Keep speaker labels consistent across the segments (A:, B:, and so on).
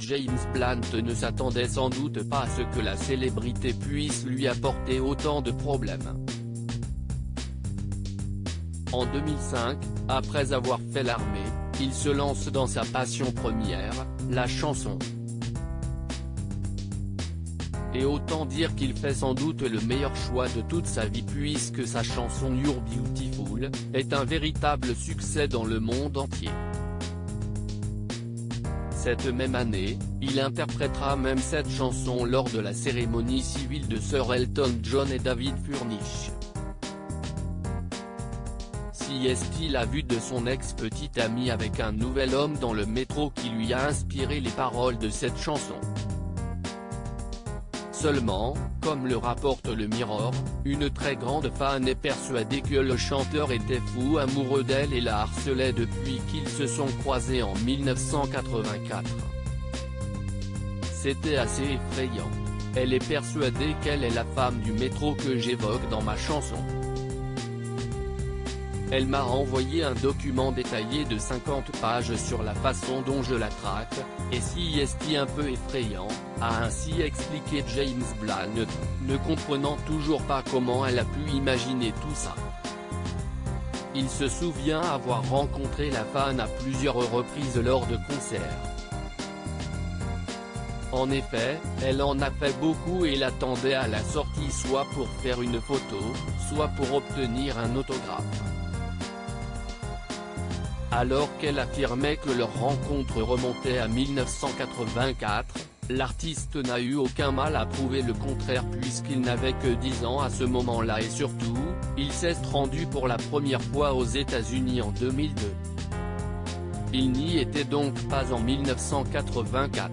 A: James Blunt ne s'attendait sans doute pas à ce que la célébrité puisse lui apporter autant de problèmes. En 2005, après avoir fait l'armée, il se lance dans sa passion première, la chanson. Et autant dire qu'il fait sans doute le meilleur choix de toute sa vie puisque sa chanson You're Beautiful est un véritable succès dans le monde entier. Cette même année, il interprétera même cette chanson lors de la cérémonie civile de Sir Elton John et David Furnish. Si est-il la vue de son ex-petite amie avec un nouvel homme dans le métro qui lui a inspiré les paroles de cette chanson. Seulement, comme le rapporte le Mirror, une très grande fan est persuadée que le chanteur était fou amoureux d'elle et la harcelait depuis qu'ils se sont croisés en 1984. C'était assez effrayant. Elle est persuadée qu'elle est la femme du métro que j'évoque dans ma chanson. Elle m'a envoyé un document détaillé de 50 pages sur la façon dont je la traque, et si est un peu effrayant, a ainsi expliqué James Blunt, ne comprenant toujours pas comment elle a pu imaginer tout ça. Il se souvient avoir rencontré la fan à plusieurs reprises lors de concerts. En effet, elle en a fait beaucoup et l'attendait à la sortie soit pour faire une photo, soit pour obtenir un autographe. Alors qu'elle affirmait que leur rencontre remontait à 1984, l'artiste n'a eu aucun mal à prouver le contraire puisqu'il n'avait que 10 ans à ce moment-là et surtout, il s'est rendu pour la première fois aux États-Unis en 2002. Il n'y était donc pas en 1984.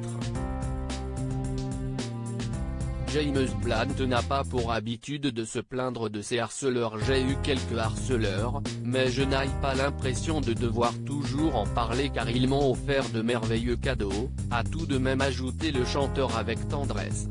A: James Blunt n'a pas pour habitude de se plaindre de ses harceleurs. J'ai eu quelques harceleurs, mais je n'ai pas l'impression de devoir toujours en parler car ils m'ont offert de merveilleux cadeaux, a tout de même ajouté le chanteur avec tendresse.